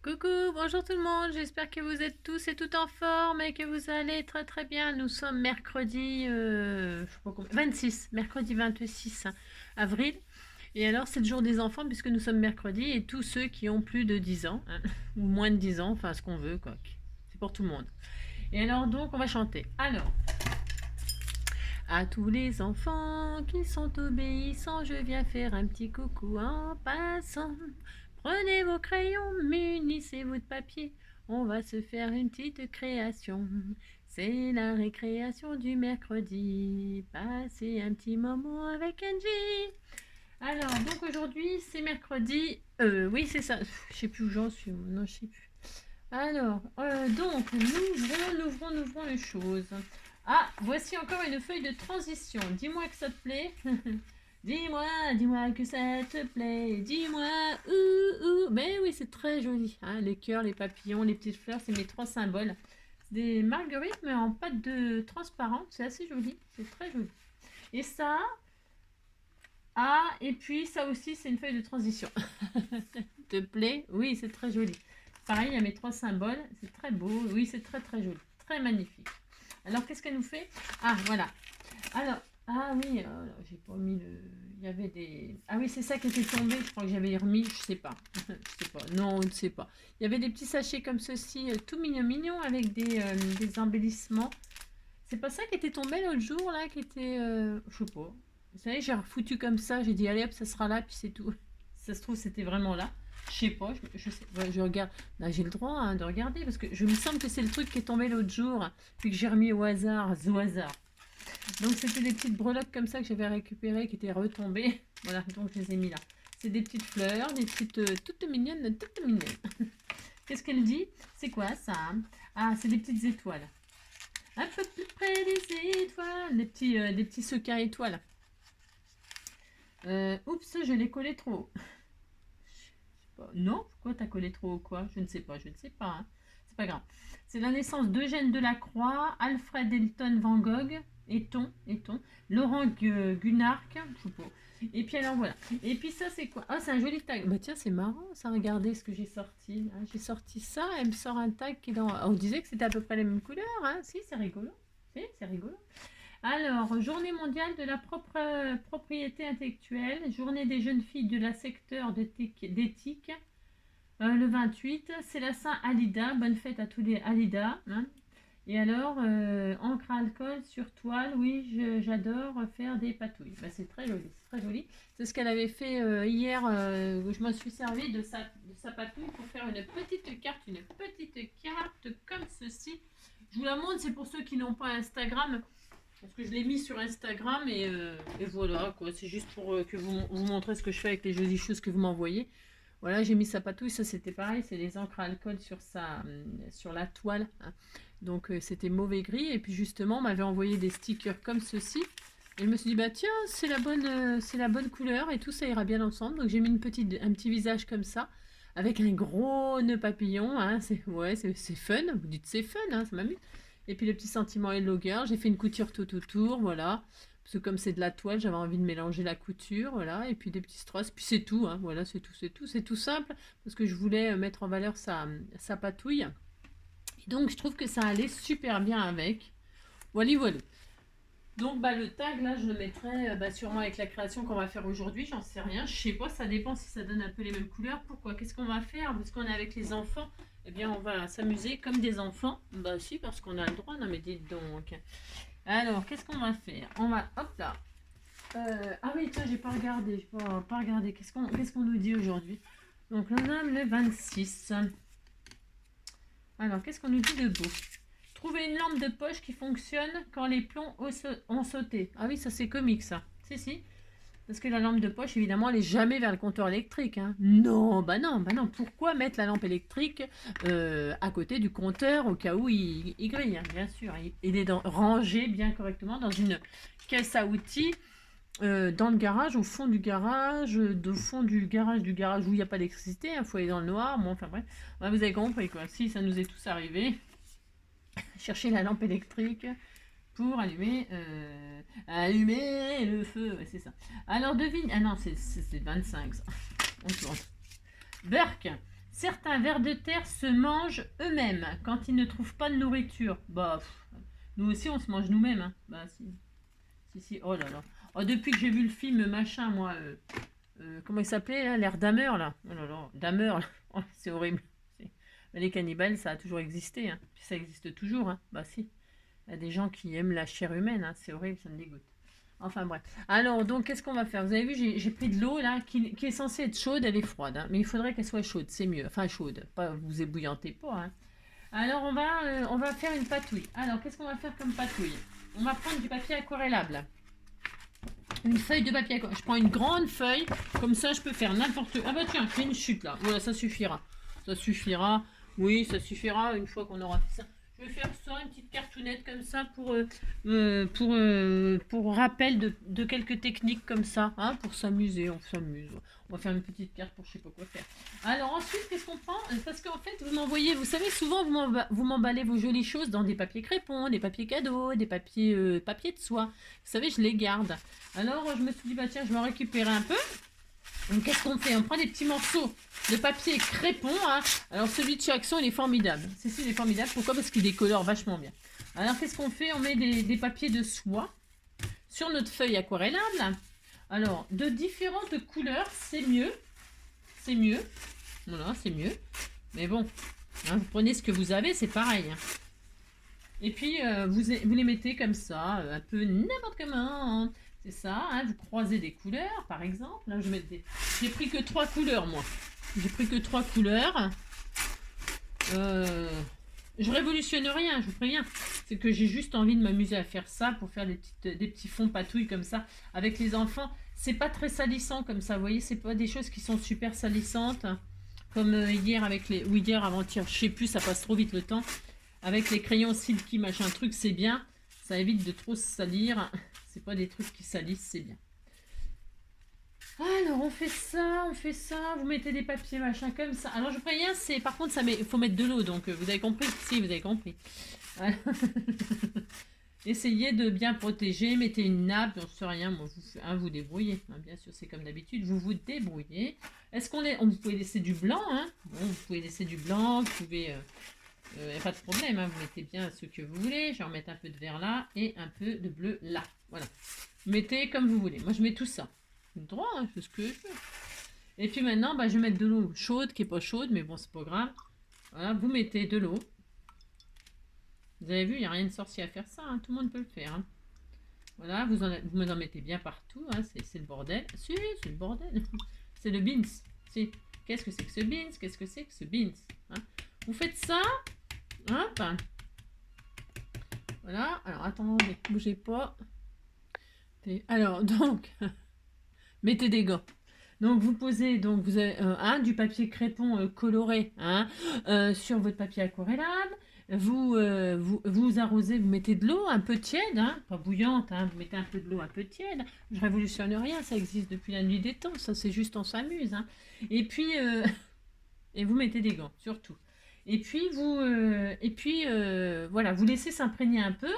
Coucou, bonjour tout le monde, j'espère que vous êtes tous et toutes en forme et que vous allez très très bien. Nous sommes mercredi je sais pas combien, 26, mercredi 26 avril. Et alors c'est le jour des enfants puisque nous sommes mercredi et tous ceux qui ont plus de 10 ans, hein, ou moins de 10 ans, enfin ce qu'on veut quoi. C'est pour tout le monde. Et alors donc on va chanter. Alors, à tous les enfants qui sont obéissants, je viens faire un petit coucou en passant. Prenez vos crayons, munissez-vous de papier, on va se faire une petite création. C'est la récréation du mercredi, passez un petit moment avec Angie. Alors, donc aujourd'hui, c'est mercredi, oui c'est ça, je sais plus où j'en suis, non je sais plus. Alors, donc, nous ouvrons les choses. Ah, voici encore une feuille de transition. Dis-moi que ça te plaît. Dis-moi que ça te plaît. Dis-moi, ouh. Mais oui, c'est très joli. Hein, les cœurs, les papillons, les petites fleurs, c'est mes trois symboles. C'est des marguerites, mais en pâte de transparent. C'est assez joli. C'est très joli. Et ça, et puis ça aussi, c'est une feuille de transition. Te plaît? Oui, c'est très joli. Pareil, il y a mes trois symboles. C'est très beau. Oui, c'est très très joli. Très magnifique. Alors, qu'est-ce qu'elle nous fait? Ah, voilà. Alors, oui, j'ai pas mis le... Il y avait des... Ah oui, c'est ça qui était tombé. Je crois que j'avais remis. Je sais pas. Je sais pas. Non, je ne sais pas. Il y avait des petits sachets comme ceci, tout mignon avec des embellissements. C'est pas ça qui était tombé l'autre jour, là, qui était... je sais pas. Vous savez, j'ai refoutu comme ça. J'ai dit, allez hop, ça sera là, puis c'est tout. Ça se trouve, c'était vraiment là. Je sais pas, je sais, ouais, je regarde. Là, j'ai le droit hein, de regarder parce que je me semble que c'est le truc qui est tombé l'autre jour, puis que j'ai remis au hasard. Donc, c'était des petites breloques comme ça que j'avais récupérées qui étaient retombées. Voilà, donc je les ai mis là. C'est des petites fleurs, des petites toutes mignonnes, toutes mignonnes. Qu'est-ce qu'elle dit? C'est quoi ça? Ah, c'est des petites étoiles. Un peu plus près des étoiles, des petits sequins étoiles. Oups, je l'ai collé trop haut. Non, pourquoi t'as collé trop haut quoi? Je ne sais pas, hein. C'est pas grave. C'est la naissance d'Eugène Delacroix, Alfred Elton Van Gogh, Eton, Laurent Gunark, je sais pas. Et puis alors voilà. Et puis ça c'est quoi? Ah, c'est un joli tag. Bah tiens, c'est marrant ça, regardez ce que j'ai sorti. Hein. J'ai sorti ça, elle me sort un tag qui est dans... On disait que c'était à peu près les mêmes couleurs, hein. Si, c'est rigolo. Si, c'est rigolo. Alors, journée mondiale de la propriété intellectuelle, journée des jeunes filles de la secteur d'éthique, le 28, c'est la Saint-Alida, bonne fête à tous les Alida. Hein. Et alors, encre à alcool sur toile, oui, j'adore faire des patouilles. Bah, c'est très joli, c'est très joli. C'est ce qu'elle avait fait hier, où je me suis servi de sa patouille pour faire une petite carte comme ceci. Je vous la montre, c'est pour ceux qui n'ont pas Instagram. Parce que je l'ai mis sur Instagram et voilà quoi. C'est juste pour que vous montrez ce que je fais avec les jolies choses que vous m'envoyez. Voilà, j'ai mis sa patouille. Ça c'était pareil, c'est les encres à alcool sur la toile. Hein. Donc c'était mauvais gris. Et puis justement, on m'avait envoyé des stickers comme ceci. Et je me suis dit bah tiens, c'est la bonne couleur et tout ça ira bien ensemble. Donc j'ai mis un petit visage comme ça. Avec un gros nœud papillon, hein. C'est fun. Vous dites c'est fun, hein, ça m'amuse. Et puis le petit sentiment Hello Girl, j'ai fait une couture tout autour, voilà. Parce que comme c'est de la toile, j'avais envie de mélanger la couture, voilà. Et puis des petits strass, puis c'est tout, hein, voilà, c'est tout simple. Parce que je voulais mettre en valeur sa patouille. Et donc je trouve que ça allait super bien avec. Voilà. Donc bah, le tag là je le mettrai sûrement avec la création qu'on va faire aujourd'hui, j'en sais rien, je sais pas, ça dépend si ça donne un peu les mêmes couleurs. Pourquoi? Qu'est-ce qu'on va faire? Parce qu'on est avec les enfants, eh bien on va s'amuser comme des enfants. Bah si, parce qu'on a le droit, non mais dites donc. Alors qu'est-ce qu'on va faire? On va, hop là. Ah oui tiens, j'ai pas regardé, qu'est-ce qu'on nous dit aujourd'hui? Donc on a le 26. Alors qu'est-ce qu'on nous dit de beau? Trouver une lampe de poche qui fonctionne quand les plombs ont sauté. Ah oui, ça c'est comique ça. Si. Parce que la lampe de poche, évidemment, elle n'est jamais vers le compteur électrique. Hein. Non, bah non. Pourquoi mettre la lampe électrique à côté du compteur au cas où il grille, hein, bien sûr. Il est rangé bien correctement dans une caisse à outils dans le garage, au fond du garage, où il n'y a pas d'électricité. Il faut aller dans le noir. Bon, enfin bref, ouais, vous avez compris quoi. Si, ça nous est tous arrivé. Chercher la lampe électrique pour allumer le feu, ouais, c'est ça. Alors devine, ah non, c'est 25 ça. On tourne. Burk, Certains vers de terre se mangent eux-mêmes quand ils ne trouvent pas de nourriture. Bah, nous aussi, on se mange nous-mêmes. Hein. Bah, si. Si, si. Oh là là. Oh, depuis que j'ai vu le film machin, moi, comment il s'appelait, là, l'air Dahmer, là. Oh là là, Dahmer, là. Oh, c'est horrible. Les cannibales, ça a toujours existé. Hein. Puis ça existe toujours. Hein. Bah, si. Il y a des gens qui aiment la chair humaine. Hein. C'est horrible, ça me dégoûte. Enfin bref. Alors, donc, qu'est-ce qu'on va faire? Vous avez vu, j'ai pris de l'eau là, qui est censée être chaude, elle est froide. Hein, mais il faudrait qu'elle soit chaude, c'est mieux. Enfin, chaude, pas vous ébouillantez pas. Hein. Alors, on va faire une patouille. Alors, qu'est-ce qu'on va faire comme patouille? On va prendre du papier aquarellable. Une feuille de papier aquarellable. Je prends une grande feuille, comme ça je peux faire n'importe quoi. Ah bah tiens, j'ai une chute là. Voilà, ça suffira. Ça suffira. Oui, ça suffira une fois qu'on aura fait ça. Je vais faire ça, une petite cartoonnette comme ça pour rappel de quelques techniques comme ça, hein, pour s'amuser, on s'amuse. On va faire une petite carte pour je sais pas quoi faire. Alors ensuite, qu'est-ce qu'on prend? Parce qu'en fait, vous m'envoyez, vous savez, souvent vous m'emballez vos jolies choses dans des papiers crépons, des papiers cadeaux, des papiers, papiers de soie. Vous savez, je les garde. Alors je me suis dit, bah tiens, je vais en récupérer un peu. Donc qu'est-ce qu'on fait? On prend des petits morceaux de papier crépon. Hein. Alors celui de chez Action, il est formidable. Ceci, il est formidable. Pourquoi? Parce qu'il décolore vachement bien. Alors qu'est-ce qu'on fait? On met des papiers de soie sur notre feuille aquarellable. Alors de différentes couleurs, c'est mieux. C'est mieux. Voilà, c'est mieux. Mais bon, hein, vous prenez ce que vous avez, c'est pareil. Hein. Et puis vous les mettez comme ça, un peu n'importe comment. Hein. C'est ça, hein, vous croisez des couleurs, par exemple. Là, j'ai pris que 3 couleurs, moi. J'ai pris que 3 couleurs. Je révolutionne rien, je vous préviens. C'est que j'ai juste envie de m'amuser à faire ça pour faire des petits fonds patouilles comme ça avec les enfants. C'est pas très salissant comme ça, vous voyez. C'est pas des choses qui sont super salissantes. Comme hier ou hier avant-hier, je sais plus, ça passe trop vite le temps. Avec les crayons silky, machin truc, c'est bien. Ça évite de trop se salir. C'est pas des trucs qui salissent, c'est bien. Alors, on fait ça. Vous mettez des papiers, machin, comme ça. Alors, je préviens, c'est par contre, il faut mettre de l'eau. Donc, vous avez compris? Si, vous avez compris. Essayez de bien protéger. Mettez une nappe, j'en sais rien. Moi, vous débrouillez. Hein, bien sûr, c'est comme d'habitude. Vous vous débrouillez. Est-ce vous pouvez laisser du blanc, hein? Bon, vous pouvez laisser du blanc. Vous pouvez... n'y a pas de problème, hein, vous mettez bien ce que vous voulez. Je vais remettre un peu de vert là et un peu de bleu là. Voilà. Vous mettez comme vous voulez. Moi, je mets tout ça. Droit, hein, je fais ce que je veux. Et puis maintenant, bah, je vais mettre de l'eau chaude, qui n'est pas chaude, mais bon, c'est pas grave. Voilà, vous mettez de l'eau. Vous avez vu, il n'y a rien de sorcier à faire ça. Hein, tout le monde peut le faire. Hein. Voilà, vous en mettez bien partout. Hein, c'est le bordel. Si, c'est le bordel. C'est le beans. Si. Qu'est-ce que c'est que ce beans? Qu'est-ce que c'est que ce beans? Hein. Vous faites ça. Hop. Voilà. Alors, attendez, bougez pas. Alors, donc, mettez des gants. Donc, vous posez, donc, vous avez du papier crépon coloré hein, sur votre papier aquarellable. Vous arrosez, vous mettez de l'eau un peu tiède, hein, pas bouillante, hein, vous mettez un peu de l'eau un peu tiède. Je révolutionne rien, ça existe depuis la nuit des temps, ça c'est juste on s'amuse. Hein. Et puis, et vous mettez des gants, surtout. Et puis, voilà, vous laissez s'imprégner un peu.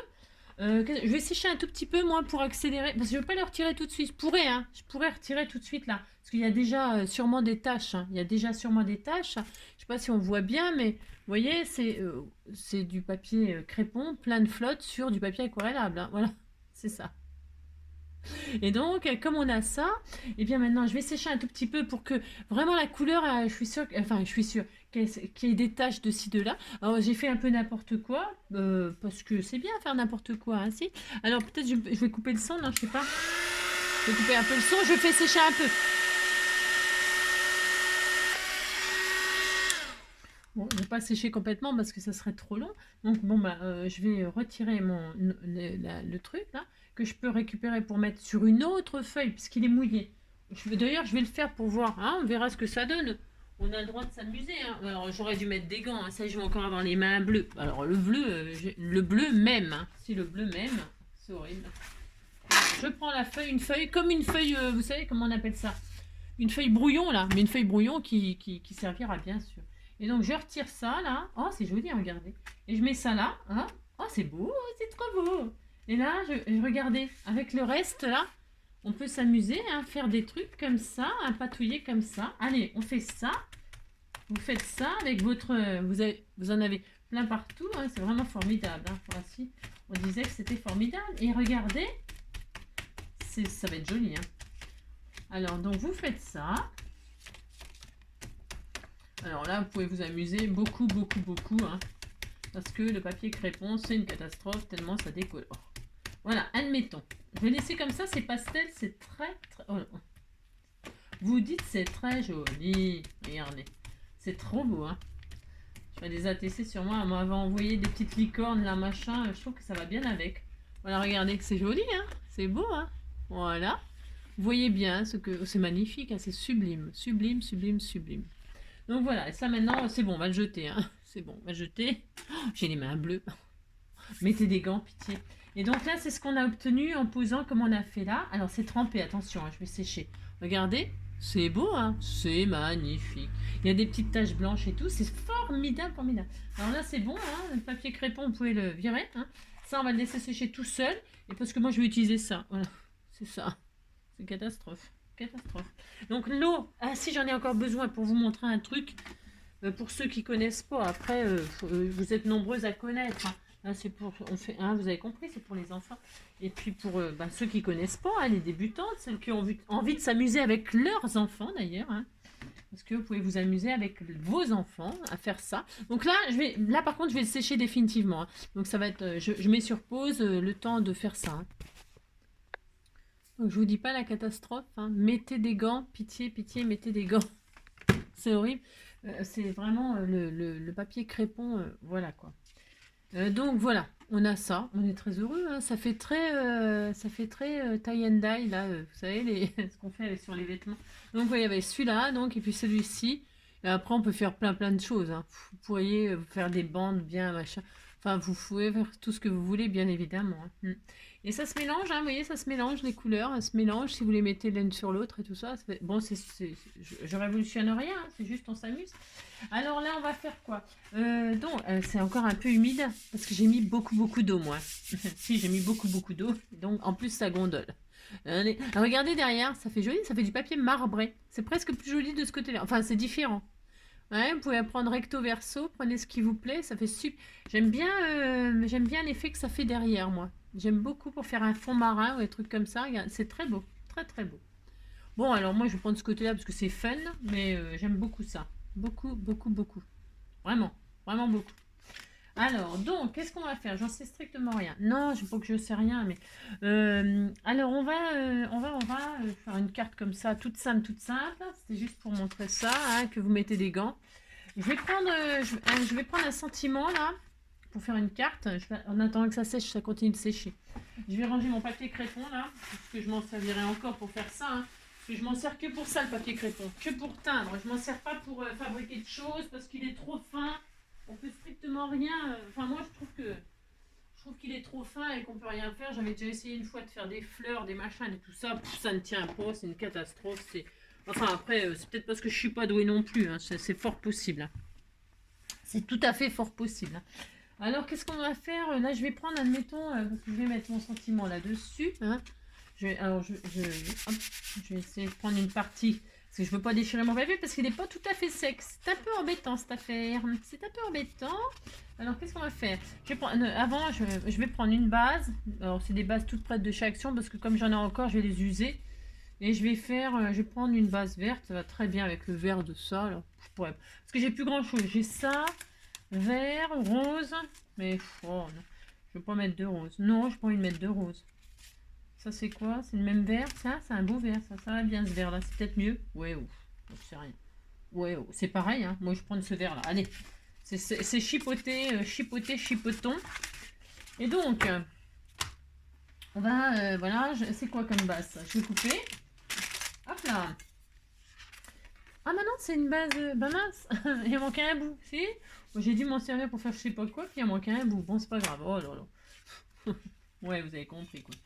Je vais sécher un tout petit peu, moi, pour accélérer. Parce que je ne vais pas le retirer tout de suite. Je pourrais retirer tout de suite, là. Parce qu'il y a déjà sûrement des taches. Hein. Il y a déjà sûrement des taches. Je ne sais pas si on voit bien, mais vous voyez, c'est du papier crépon, plein de flotte sur du papier aquarellable. Hein. Voilà, c'est ça. Et donc, comme on a ça, et bien maintenant, je vais sécher un tout petit peu pour que vraiment la couleur, je suis sûre qu'il y ait des taches de ci, de là. Alors, j'ai fait un peu n'importe quoi, parce que c'est bien faire n'importe quoi, hein, si. Alors, peut-être je vais couper le son, non, je sais pas. Je vais couper un peu le son, je fais sécher un peu. Bon, je ne vais pas sécher complètement parce que ça serait trop long. Donc, bon, je vais retirer le truc, là, que je peux récupérer pour mettre sur une autre feuille, puisqu'il est mouillé. D'ailleurs, je vais le faire pour voir. Hein, on verra ce que ça donne. On a le droit de s'amuser. Hein. Alors, j'aurais dû mettre des gants. Hein. Ça, je vais encore avoir les mains bleues. Alors, le bleu même. Hein. Si le bleu même, c'est horrible. Je prends une feuille, comme une feuille, vous savez comment on appelle ça? Une feuille brouillon, là. Mais une feuille brouillon qui servira, bien sûr. Et donc, je retire ça, là. Oh, c'est joli, regardez. Et je mets ça là. Hein. Oh, c'est beau, c'est trop beau. Et là, regardez, avec le reste, là, on peut s'amuser, hein, faire des trucs comme ça, patouiller comme ça. Allez, on fait ça. Vous faites ça avec votre... vous en avez plein partout, hein, c'est vraiment formidable. Hein. Voici, on disait que c'était formidable. Et regardez, ça va être joli. Hein. Alors, donc vous faites ça. Alors là, vous pouvez vous amuser beaucoup, beaucoup, beaucoup. Hein, parce que le papier crépon, c'est une catastrophe tellement ça décolore. Voilà, admettons. Je vais laisser comme ça, c'est pastel, c'est très, très... Oh, vous dites c'est très joli. Regardez. C'est trop beau, hein. Je fais des ATC sur moi. On m'avait envoyé des petites licornes, là, machin. Je trouve que ça va bien avec. Voilà, regardez que c'est joli, hein. C'est beau, hein. Voilà. Vous voyez bien ce que... C'est magnifique, hein. C'est sublime. Sublime, sublime, sublime. Donc voilà, et ça maintenant, c'est bon, on va le jeter, hein. C'est bon, on va le jeter. Oh, j'ai les mains bleues. Mettez des gants, pitié. Et donc là, c'est ce qu'on a obtenu en posant comme on a fait là. Alors, c'est trempé, attention, hein, je vais sécher. Regardez, c'est beau, hein. C'est magnifique. Il y a des petites taches blanches et tout. C'est formidable, formidable. Alors là, c'est bon, hein. Le papier crépon, vous pouvez le virer. Hein. Ça, on va le laisser sécher tout seul. Et parce que moi, je vais utiliser ça. Voilà, c'est ça. C'est une catastrophe. Catastrophe. Donc l'eau, ah si, j'en ai encore besoin pour vous montrer un truc. Pour ceux qui connaissent pas, après, vous êtes nombreuses à connaître. Hein. Là, c'est pour, on fait, hein, vous avez compris, c'est pour les enfants. Et puis pour ceux qui connaissent pas, hein, les débutantes, celles qui ont envie de s'amuser avec leurs enfants d'ailleurs. Hein, parce que vous pouvez vous amuser avec vos enfants à faire ça. Donc là, là par contre, je vais le sécher définitivement. Hein. Donc ça va être, je mets sur pause le temps de faire ça. Hein. Donc je vous dis pas la catastrophe. Hein. Mettez des gants, pitié, pitié, mettez des gants. C'est horrible. C'est vraiment le papier crépon, voilà quoi. Donc voilà, on a ça, on est très heureux, hein. Ça fait très tie and dye là, vous savez ce qu'on fait sur les vêtements. Donc vous voyez, il y avait celui-là, donc et puis celui-ci. Et après on peut faire plein de choses. Hein. Vous pourriez faire des bandes bien machin. Enfin vous pouvez faire tout ce que vous voulez bien évidemment. Hein. Et ça se mélange, hein, vous voyez, ça se mélange, les couleurs, elles se mélangent si vous les mettez l'une sur l'autre et tout ça. Bon, je révolutionne rien, hein, c'est juste on s'amuse. Alors là, on va faire quoi? Donc, c'est encore un peu humide parce que j'ai mis beaucoup d'eau, moi. Si, j'ai mis beaucoup d'eau. Donc, en plus, ça gondole. Regardez derrière, ça fait joli, ça fait du papier marbré. C'est presque plus joli de ce côté-là. Enfin, c'est différent. Ouais, vous pouvez prendre recto verso, prenez ce qui vous plaît, ça fait super. J'aime bien l'effet que ça fait derrière, moi. J'aime beaucoup pour faire un fond marin ou des trucs comme ça. C'est très beau, très beau. Bon, alors moi, je vais prendre ce côté-là parce que c'est fun, mais j'aime beaucoup ça. Beaucoup. Vraiment beaucoup. Alors, donc, qu'est-ce qu'on va faire? J'en sais strictement rien. Non, je ne sais pas que je sais rien, mais... alors, on va faire une carte comme ça, toute simple. C'était juste pour montrer ça, hein, que vous mettez des gants. Je vais prendre un sentiment, là, pour faire une carte. En attendant que ça sèche, ça continue de sécher. Je vais ranger mon papier crépon, là, parce que je m'en servirai encore pour faire ça, hein. Parce que je m'en sers que pour ça, le papier crépon. Que pour teindre. Je m'en sers pas pour fabriquer de choses, parce qu'il est trop fin. On peut strictement rien. Enfin, moi, je trouve qu'il est trop fin et qu'on peut rien faire. J'avais déjà essayé une fois de faire des fleurs, des machins et tout ça. Ça ne tient pas, c'est une catastrophe. Enfin, après, c'est peut-être parce que je suis pas douée non plus. Hein. C'est fort possible. Hein. C'est tout à fait fort possible. Hein. Alors, qu'est-ce qu'on va faire? Là, je vais prendre, admettons, parce que je vais mettre mon sentiment là-dessus. Hein. Je vais essayer de prendre une partie. Parce que je ne veux pas déchirer mon papier parce qu'il n'est pas tout à fait sec. C'est un peu embêtant cette affaire. C'est un peu embêtant. Alors qu'est-ce qu'on va faire? Avant, je vais prendre une base. Alors c'est des bases toutes prêtes de chez Action parce que comme j'en ai encore, je vais les user. Et je vais prendre une base verte. Ça va très bien avec le vert de ça. Alors, parce que j'ai plus grand chose. J'ai ça, vert, rose. Mais oh, non. Je ne vais pas mettre de rose. Non, je n'ai pas envie de mettre de rose. Ça c'est quoi? C'est le même vert, ça? C'est un beau vert, ça va bien ce vert là, c'est peut-être mieux. Ouais, ouf, je sais rien. Ouais, oh. C'est pareil, hein. Moi je prends ce vert là. Allez, c'est chipoton. Et donc, on va, voilà, c'est quoi comme base ça? Je vais couper. Hop là. Ah maintenant c'est une base, bah mince, il a manqué un bout, si? J'ai dû m'en servir pour faire je sais pas quoi, puis il a manqué un bout. Bon, c'est pas grave, oh là là. Ouais, vous avez compris quoi.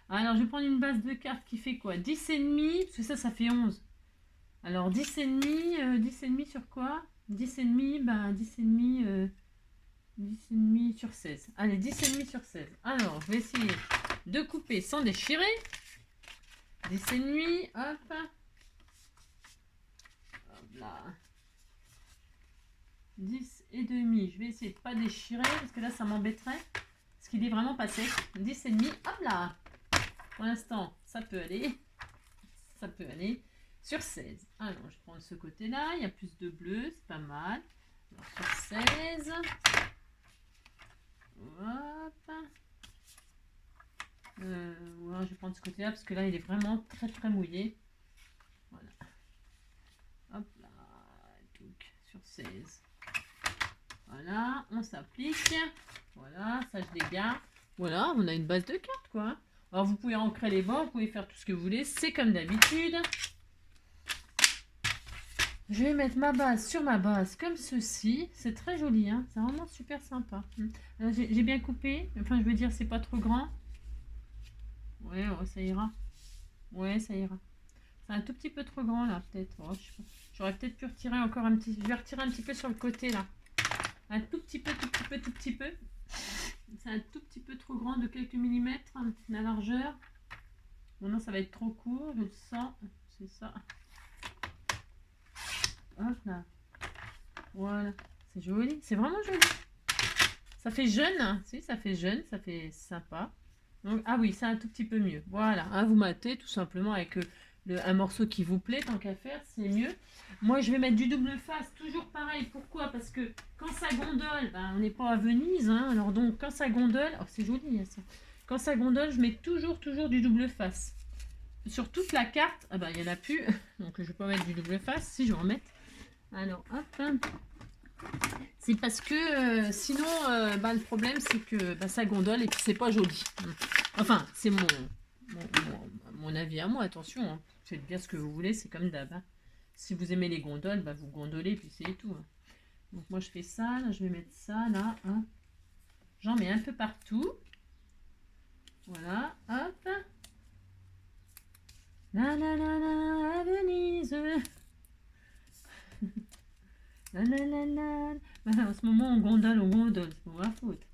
Alors, je vais prendre une base de carte qui fait quoi? 10,5, parce que ça fait 11. Alors, 10,5 sur quoi? 10,5, ben 10,5 sur 16. Allez, 10,5 sur 16. Alors, je vais essayer de couper sans déchirer. 10,5, hop. Hop là. 10,5. Je vais essayer de pas déchirer parce que là ça m'embêterait. Parce qu'il est vraiment pas sec. 10,5. Hop là. Pour l'instant, ça peut aller. Ça peut aller. Sur 16. Alors, je prends ce côté-là. Il y a plus de bleu. C'est pas mal. Alors, sur 16. Hop. Ouais, je vais prendre ce côté-là parce que là, il est vraiment très très mouillé. Voilà. Hop là. Donc, sur 16. Voilà. On s'applique. Voilà. Ça, je les garde. Voilà. On a une base de cartes, quoi. Alors, vous pouvez ancrer les bords. Vous pouvez faire tout ce que vous voulez. C'est comme d'habitude. Je vais mettre ma base sur ma base comme ceci. C'est très joli, hein. C'est vraiment super sympa. J'ai bien coupé. Enfin, je veux dire, c'est pas trop grand. Ouais, ouais, ça ira. Ouais, ça ira. C'est un tout petit peu trop grand, là, peut-être. Oh, j'aurais peut-être pu retirer encore un petit... Je vais retirer un petit peu sur le côté, là. Un tout petit peu, tout petit peu, tout petit peu. C'est un tout petit peu trop grand de quelques millimètres, la largeur. Bon, non, ça va être trop court, je le sens. C'est ça. Hop là. Voilà. C'est joli. C'est vraiment joli. Ça fait jeune. Hein. Si, ça fait jeune. Ça fait sympa. Donc, ah oui, c'est un tout petit peu mieux. Voilà. Hein, vous matez tout simplement avec un morceau qui vous plaît. Tant qu'à faire, c'est mieux. Moi, je vais mettre du double face. Toujours pareil. Pourquoi? Parce que quand ça gondole, ben, on n'est pas à Venise. Hein, alors donc, quand ça gondole... Oh, c'est joli, hein, ça. Quand ça gondole, je mets toujours du double face. Sur toute la carte, ah ben, il n'y en a plus. Donc, je ne vais pas mettre du double face. Si, je vais en mettre. Alors, hop. C'est parce que sinon, le problème, c'est que ça gondole et puis c'est pas joli. Enfin, c'est mon avis à moi. Attention, hein. Faites bien ce que vous voulez, c'est comme d'hab. Hein. Si vous aimez les gondoles, vous gondolez, puis c'est tout. Hein. Donc, moi, je fais ça. Là, je vais mettre ça, là. Hein. J'en mets un peu partout. Voilà, hop. La la la la, à Venise. La la la la. En ce moment, on gondole, c'est pour ma faute.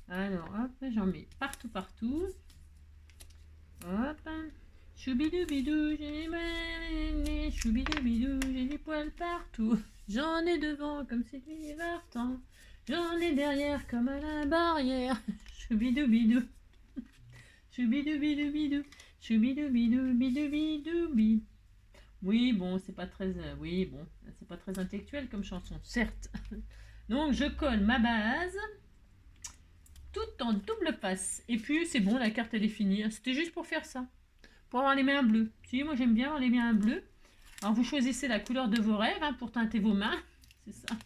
Alors, hop, j'en mets partout. Hop. Choubidoubidou, j'ai les choubidoubidou, j'ai des poils partout. J'en ai devant comme c'est divertant. J'en ai derrière comme à la barrière. Choubidoubidou. Choubidoubidou. Choubidoubidou, bidoubidoubi. Oui, bon, c'est pas très... oui, bon, c'est pas très intellectuel comme chanson, certes. Donc, je colle ma base, tout en double face. Et puis, c'est bon, la carte, elle est finie. C'était juste pour faire ça, pour avoir les mains bleues. Si, moi, j'aime bien avoir les mains bleues. Alors, vous choisissez la couleur de vos rêves hein, pour teinter vos mains. C'est ça.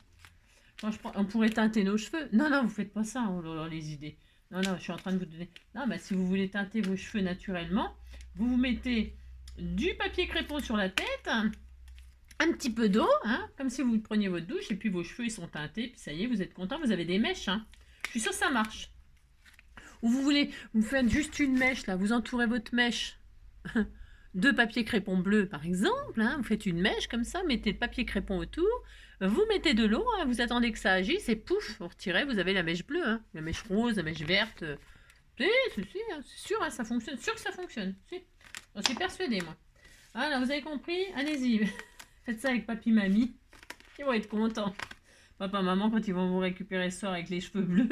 Quand on pourrait teinter nos cheveux. Non, vous faites pas ça, oh là là, les idées. Non, je suis en train de vous donner... Non, si vous voulez teinter vos cheveux naturellement, vous vous mettez... du papier crépon sur la tête, un petit peu d'eau, hein, comme si vous preniez votre douche, et puis vos cheveux ils sont teintés, puis ça y est, vous êtes content, vous avez des mèches. Hein. Je suis sûre que ça marche. Ou vous faites juste une mèche, là, vous entourez votre mèche de papier crépon bleu, par exemple, hein, vous faites une mèche comme ça, mettez le papier crépon autour, vous mettez de l'eau, hein, vous attendez que ça agisse, et pouf, vous retirez, vous avez la mèche bleue, hein, la mèche rose, la mèche verte. C'est sûr, hein, ça fonctionne, sûr que ça fonctionne, si. J'en suis persuadée, moi. Alors, vous avez compris? Allez-y. Faites ça avec papy, mamie. Ils vont être contents. Papa, maman, quand ils vont vous récupérer ce soir avec les cheveux bleus.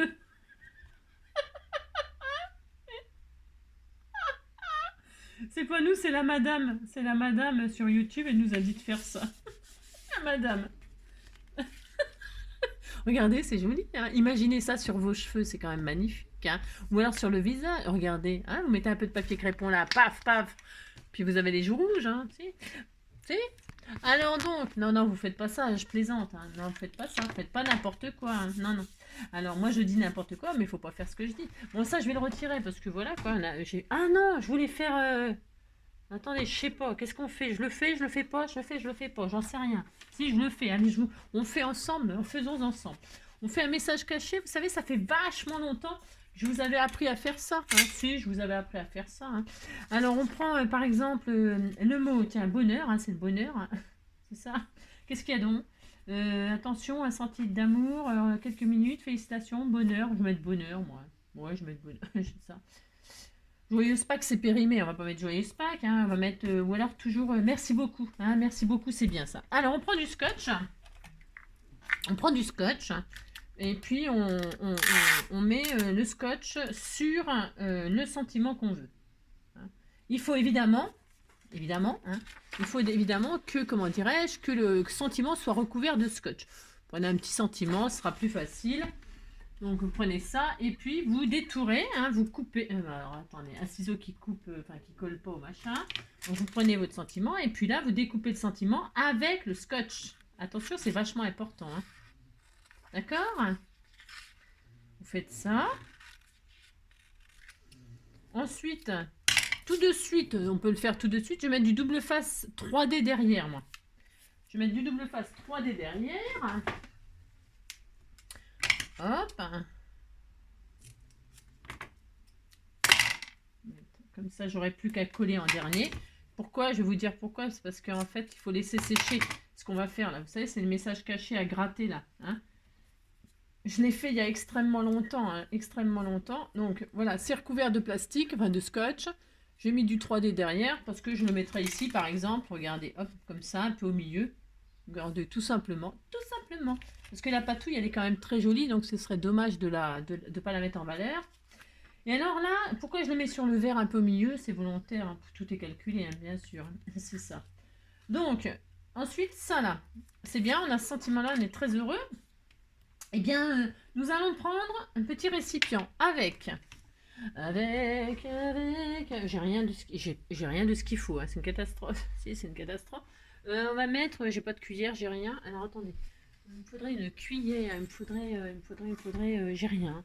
C'est pas nous, c'est la madame. C'est la madame sur YouTube, elle nous a dit de faire ça. La madame. Regardez, c'est joli. Hein. Imaginez ça sur vos cheveux, c'est quand même magnifique. Hein. Ou alors sur le visage, regardez. Hein, vous mettez un peu de papier crépon là, paf. Puis vous avez les joues rouges. Hein, si. Alors donc, non, vous faites pas ça, je plaisante. Hein. Non, faites pas ça, faites pas n'importe quoi. Hein. Non. Alors moi je dis n'importe quoi, mais il faut pas faire ce que je dis. Bon, ça je vais le retirer parce que voilà quoi. Ah non, je voulais faire... Attendez, je sais pas, qu'est-ce qu'on fait? Je le fais pas, je le fais pas, j'en sais rien. Si, je le fais, allez, on fait ensemble, faisons ensemble. On fait un message caché, vous savez, ça fait vachement longtemps que je vous avais appris à faire ça. Hein. Si, je vous avais appris à faire ça. Hein. Alors, on prend par exemple le mot, tiens, bonheur, hein, c'est le bonheur, hein. C'est ça. Qu'est-ce qu'il y a donc? Attention, un sentier d'amour, quelques minutes, félicitations, bonheur, je vais mettre bonheur, moi. Ouais, je vais mettre bonheur, j'ai ça. Joyeuse Pâques, c'est périmé, on va pas mettre Joyeuse Pâques, hein, on va mettre, ou alors toujours merci beaucoup, hein, merci beaucoup, c'est bien ça. Alors, on prend du scotch. On prend du scotch et puis on met le scotch sur le sentiment qu'on veut. Il faut évidemment, hein, il faut évidemment que, comment dirais-je, que le sentiment soit recouvert de scotch. Prenez un petit sentiment, ce sera plus facile. Donc vous prenez ça et puis vous détourez, hein, vous coupez. Alors attendez, un ciseau qui coupe, enfin qui colle pas au machin. Donc vous prenez votre sentiment et puis là vous découpez le sentiment avec le scotch. Attention, c'est vachement important. Hein. D'accord? Vous faites ça. Ensuite, tout de suite, on peut le faire tout de suite. Je vais mettre du double face 3D derrière moi. Je vais mettre du double face 3D derrière. Hop. Comme ça, j'aurai plus qu'à coller en dernier. Pourquoi? Je vais vous dire pourquoi. C'est parce qu'en fait, il faut laisser sécher ce qu'on va faire là. Vous savez, c'est le message caché à gratter là. Hein, je l'ai fait il y a extrêmement longtemps. Hein, extrêmement longtemps. Donc voilà, c'est recouvert de plastique, enfin de scotch. J'ai mis du 3D derrière parce que je le mettrai ici par exemple. Regardez, hop, comme ça, un peu au milieu. Regardez, tout simplement. Tout simplement. Parce que la patouille, elle est quand même très jolie. Donc ce serait dommage de ne pas la mettre en valeur. Et alors là, pourquoi je le mets sur le verre un peu au milieu? C'est volontaire, hein, tout est calculé, hein, bien sûr. C'est ça. Donc, ensuite, ça là. C'est bien, on a ce sentiment-là, on est très heureux. Eh bien, nous allons prendre un petit récipient avec... J'ai rien de ce qu'il faut, hein, c'est une catastrophe. Si, c'est une catastrophe. On va mettre... J'ai pas de cuillère, j'ai rien. Alors, attendez. Il me faudrait une cuillère, il me faudrait... j'ai rien.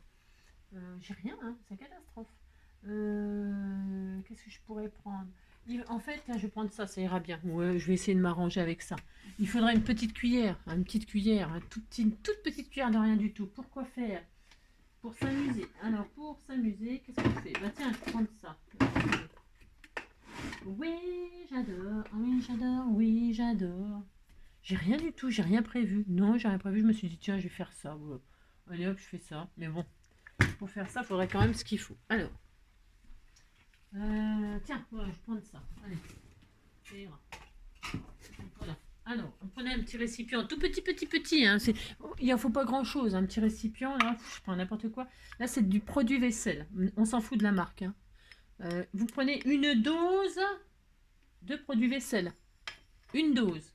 J'ai rien, hein, c'est une catastrophe. Qu'est-ce que je pourrais prendre? En fait, je vais prendre ça, ça ira bien. Ouais, je vais essayer de m'arranger avec ça. Il faudrait une petite cuillère, une toute petite cuillère de rien du tout. Pourquoi faire? Pour s'amuser. Alors, pour s'amuser, qu'est-ce qu'on fait? Bah tiens, je vais prendre ça. Oui, j'adore, oui, j'adore, oui, j'adore. J'ai rien du tout, j'ai rien prévu. Non, j'ai rien prévu, je me suis dit, tiens, je vais faire ça. Ouais. Allez hop, je fais ça. Mais bon. Pour faire ça, il faudrait quand même ce qu'il faut. Alors, tiens, voilà, je vais prendre ça. Allez, ça ira. Voilà. Alors, on prenait un petit récipient, tout petit. Hein, il n'en faut pas grand-chose. Un petit récipient, là, je prends n'importe quoi. Là, c'est du produit vaisselle. On s'en fout de la marque. Hein. Vous prenez une dose de produit vaisselle. Une dose.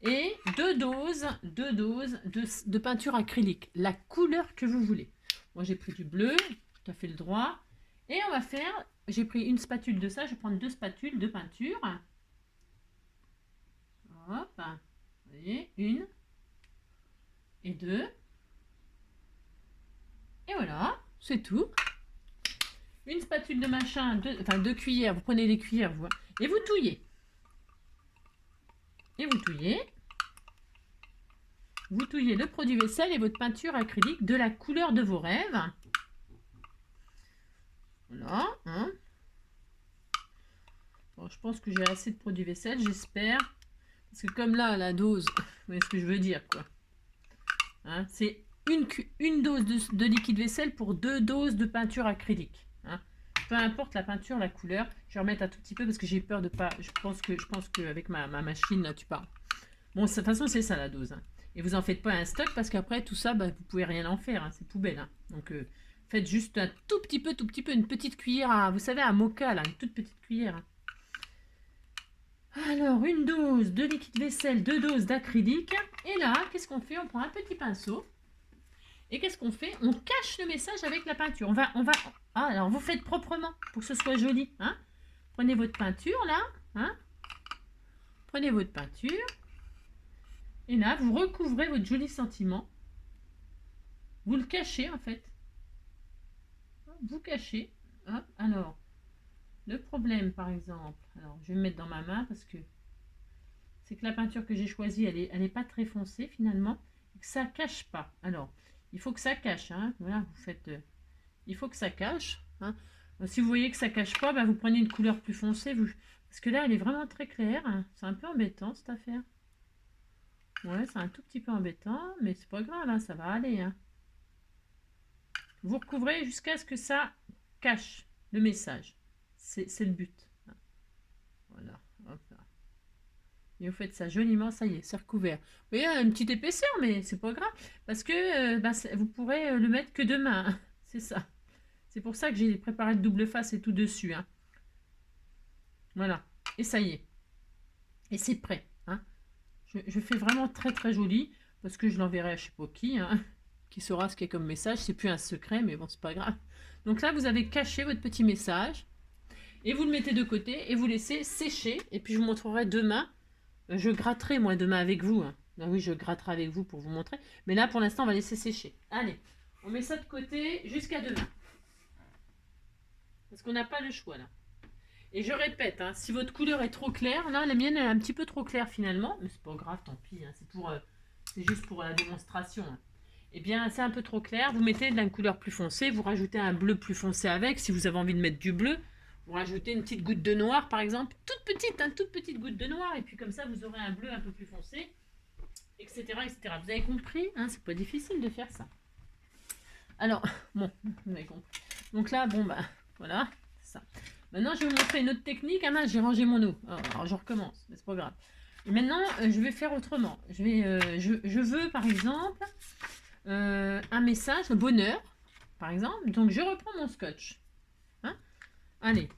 Et deux doses de peinture acrylique. La couleur que vous voulez. Moi, j'ai pris du bleu, tout à fait le droit. Et on va faire, j'ai pris une spatule de ça, je vais prendre 2 spatules de peinture. Hop, vous voyez, 1 et 2. Et voilà, c'est tout. Une spatule de machin, 2 cuillères, vous prenez les cuillères, vous, et vous touillez. Et vous touillez. Vous touillez le produit vaisselle et votre peinture acrylique de la couleur de vos rêves. Voilà. Hein. Bon, je pense que j'ai assez de produit vaisselle, j'espère. Parce que comme là, la dose, vous voyez ce que je veux dire, quoi. Hein, c'est une dose de liquide vaisselle pour 2 doses de peinture acrylique. Hein. Peu importe la peinture, la couleur. Je vais remettre un tout petit peu parce que j'ai peur de pas... Je pense qu'avec ma machine, là, tu parles. Bon, de toute façon, c'est ça la dose. Hein. Et vous en faites pas un stock parce qu'après, tout ça, bah, vous pouvez rien en faire. Hein, c'est poubelle. Hein. Donc, faites juste un tout petit peu, une petite cuillère à... Vous savez, à moka, là, une toute petite cuillère. Hein. Alors, une dose de liquide vaisselle, 2 doses d'acrylique. Et là, qu'est-ce qu'on fait? On prend un petit pinceau. Et qu'est-ce qu'on fait? On cache le message avec la peinture. On va... Ah, alors, vous faites proprement pour que ce soit joli. Hein. Prenez votre peinture, là. Hein. Prenez votre peinture. Et là, vous recouvrez votre joli sentiment. Vous le cachez, en fait. Vous cachez. Hop. Alors, le problème, par exemple... Alors, je vais me mettre dans ma main parce que... C'est que la peinture que j'ai choisie, elle est pas très foncée, finalement. Et que ça cache pas. Alors, il faut que ça cache. Hein. Voilà, vous faites... il faut que ça cache. Hein. Si vous voyez que ça cache pas, bah, vous prenez une couleur plus foncée. Parce que là, elle est vraiment très claire. Hein. C'est un peu embêtant, cette affaire. Ouais, c'est un tout petit peu embêtant, mais c'est pas grave, hein, ça va aller. Hein. Vous recouvrez jusqu'à ce que ça cache le message. C'est le but. Voilà, hop là. Et vous faites ça joliment, ça y est, c'est recouvert. Vous voyez, une petite épaisseur, mais c'est pas grave. Parce que vous pourrez le mettre que demain. Hein. C'est ça. C'est pour ça que j'ai préparé le double face et tout dessus. Hein. Voilà. Et ça y est. Et c'est prêt. Hein. Je fais vraiment très très joli. Parce que je l'enverrai à je sais pas qui saura ce qu'il y a comme message. C'est plus un secret, mais bon, c'est pas grave. Donc là, vous avez caché votre petit message. Et vous le mettez de côté et vous laissez sécher. Et puis je vous montrerai demain. Je gratterai moi demain avec vous. Hein. Ah oui, je gratterai avec vous pour vous montrer. Mais là, pour l'instant, on va laisser sécher. Allez, on met ça de côté jusqu'à demain. Parce qu'on n'a pas le choix là. Et je répète, hein, si votre couleur est trop claire, là, la mienne elle est un petit peu trop claire finalement. Mais c'est pas grave, tant pis. Hein, c'est juste pour la démonstration. Hein. Eh bien, c'est un peu trop clair. Vous mettez de la couleur plus foncée. Vous rajoutez un bleu plus foncé avec. Si vous avez envie de mettre du bleu. Vous rajoutez une petite goutte de noir, par exemple, toute petite goutte de noir, et puis comme ça, vous aurez un bleu un peu plus foncé, etc. etc. Vous avez compris, hein, c'est pas difficile de faire ça. Alors, bon, vous avez compris. Donc là, bon, voilà, c'est ça. Maintenant, je vais vous montrer une autre technique. Ah mince, j'ai rangé mon eau. Alors, je recommence, mais c'est pas grave. Et maintenant, je vais faire autrement. Je veux, par exemple, un message, le bonheur, par exemple. Donc, je reprends mon scotch. Allez,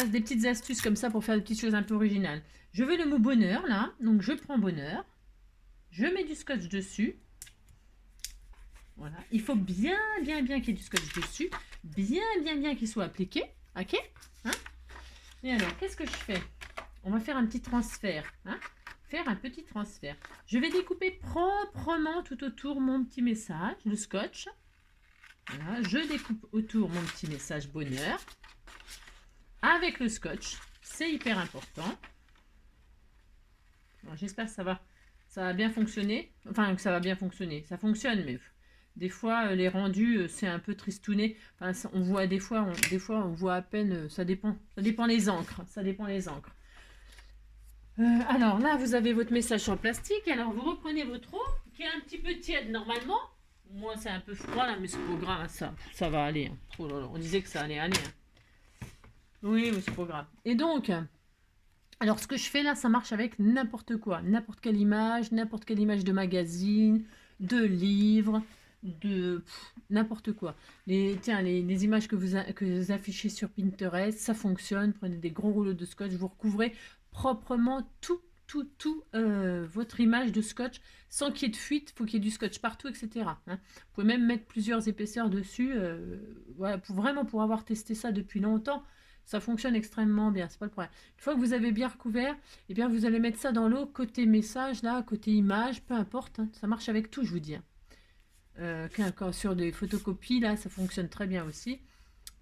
des petites astuces comme ça pour faire des petites choses un peu originales. Je veux le mot bonheur, là. Donc, je prends bonheur. Je mets du scotch dessus. Voilà. Il faut bien qu'il y ait du scotch dessus. Bien qu'il soit appliqué. OK hein. Et alors, qu'est-ce que je fais? On va faire un petit transfert. Hein, faire un petit transfert. Je vais découper proprement tout autour mon petit message, le scotch. Voilà. Je découpe autour mon petit message bonheur. Avec le scotch, c'est hyper important. J'espère que ça va bien fonctionner. Enfin, que ça va bien fonctionner. Ça fonctionne, mais des fois, les rendus, c'est un peu tristouné. Enfin, on voit des fois, on voit à peine. Ça dépend les encres. Ça dépend les encres. Alors là, vous avez votre message sur le plastique. Alors, vous reprenez votre eau, qui est un petit peu tiède normalement. Moi, c'est un peu froid là, mais c'est pas grave. Ça va aller. Hein. Oh là là, on disait que ça allait aller. Hein. Oui, c'est pas grave. Et donc, alors ce que je fais là, ça marche avec n'importe quoi. N'importe quelle image de magazine, de livre, n'importe quoi. Les images que vous affichez sur Pinterest, ça fonctionne. Prenez des gros rouleaux de scotch, vous recouvrez proprement tout votre image de scotch sans qu'il y ait de fuite. Il faut qu'il y ait du scotch partout, etc. Hein. Vous pouvez même mettre plusieurs épaisseurs dessus. Voilà, pour avoir testé ça depuis longtemps. Ça fonctionne extrêmement bien, c'est pas le problème. Une fois que vous avez bien recouvert, eh bien vous allez mettre ça dans l'eau, côté message, là, côté image, peu importe. Hein, ça marche avec tout, je vous dis. Sur des photocopies, là, ça fonctionne très bien aussi.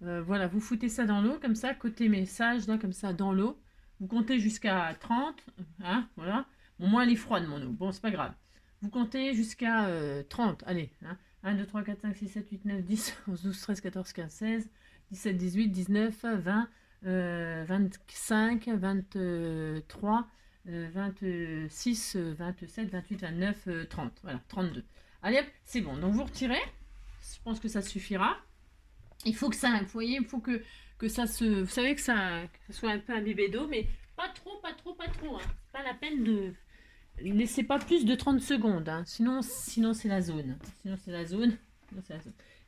Voilà, vous foutez ça dans l'eau, comme ça, côté message, là, comme ça, dans l'eau. Vous comptez jusqu'à 30, hein, voilà. Bon, moi, elle est froide, mon eau. Bon, c'est pas grave. Vous comptez jusqu'à 30, allez. Hein. 1, 2, 3, 4, 5, 6, 7, 8, 9, 10, 11, 12, 13, 14, 15, 16... 17, 18, 19, 20, 25, 23, 26, 27, 28, 29, 30. Voilà, 32. Allez hop, c'est bon. Donc vous retirez. Je pense que ça suffira. Il faut que ça, vous voyez, il faut que ça se... Vous savez que ça soit un peu imbibé d'eau, mais pas trop. Hein. Pas la peine de... Laissez pas plus de 30 secondes. Hein. Sinon c'est la zone.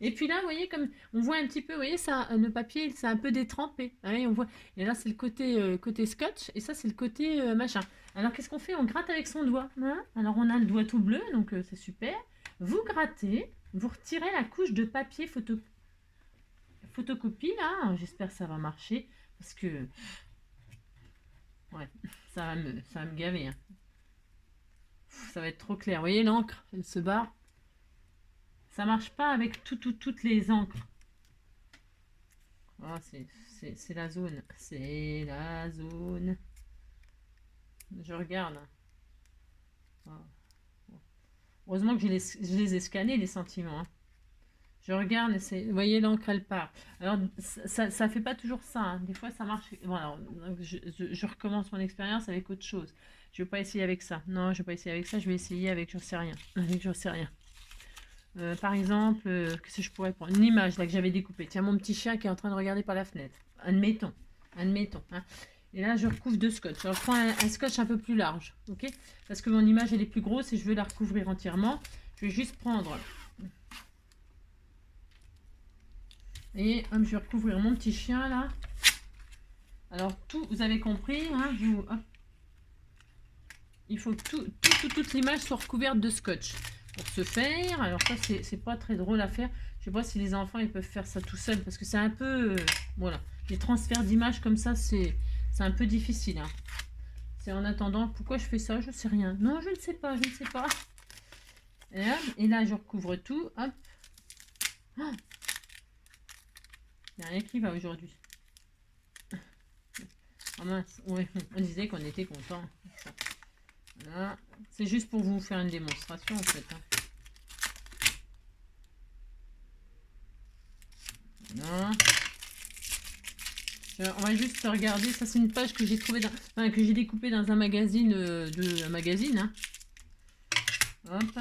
Et puis là, vous voyez, comme on voit un petit peu, vous voyez, ça, le papier, c'est un peu détrempé. Hein, on voit. Et là, c'est le côté scotch, et ça, c'est le côté machin. Alors, qu'est-ce qu'on fait? On gratte avec son doigt. Hein. Alors, on a le doigt tout bleu, donc c'est super. Vous grattez, vous retirez la couche de papier photocopie, là. J'espère que ça va marcher, parce que... Ouais, ça va me gaver. Hein. Ça va être trop clair. Vous voyez, l'encre, elle se barre. Ça marche pas avec toutes les encres. Oh, c'est la zone. C'est la zone. Je regarde. Oh. Heureusement que je les ai scannés, les sentiments. Hein. Je regarde, vous voyez, l'encre, elle part. Alors, ça fait pas toujours ça. Hein. Des fois, ça marche. Bon, alors, je recommence mon expérience avec autre chose. Je vais pas essayer avec ça. Non, je vais pas essayer avec ça. Je vais essayer avec j'en sais rien. Par exemple, qu'est-ce que je pourrais prendre? Une image là que j'avais découpée. Tiens, mon petit chien qui est en train de regarder par la fenêtre. Admettons. Hein. Et là, je recouvre de scotch. Alors, je prends un scotch un peu plus large, ok? Parce que mon image, elle est plus grosse et je veux la recouvrir entièrement. Je vais juste prendre... Et hop, je vais recouvrir mon petit chien, là. Alors, tout, vous avez compris, hein, hop. Il faut que toute l'image soit recouverte de scotch. Pour ce faire, alors ça, c'est pas très drôle à faire. Je sais pas si les enfants, ils peuvent faire ça tout seuls, parce que c'est un peu... voilà, les transferts d'images comme ça, c'est un peu difficile, hein. C'est en attendant, pourquoi je fais ça? Je sais rien. Non, je ne sais pas, je ne sais pas. Et là, je recouvre tout. Hop. Il n'y a rien qui va aujourd'hui. Oh mince, ouais, on disait qu'on était content. Voilà. C'est juste pour vous faire une démonstration en fait, hein. Voilà. On va juste regarder. Ça, c'est une page que j'ai trouvée que j'ai découpée dans un magazine hein. Hop.